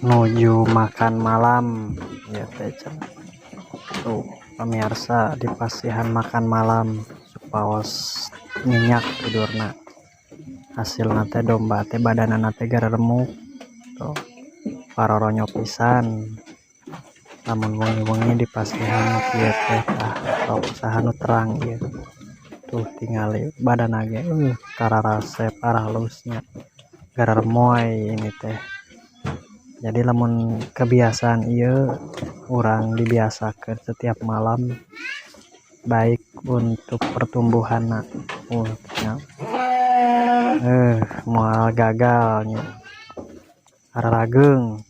Nuju makan malam ya teh cenah. Tuh pemirsa di pasihan makan malam supaos nyenyak tidurna. Hasilna teh domba teh badanana teh gara remuk. Tuh paroronyo pisan. Lamun wengi-wengi di pasihan kieu teh tah sok saha nu terang ieu. Tuh tingali badanna ge kararase parah halusnya. Gara remoy ini teh. Jadi lamun kebiasaan ieu urang dibiasakeun setiap malam baik untuk pertumbuhanna. Moal gagal nya. Hararageung.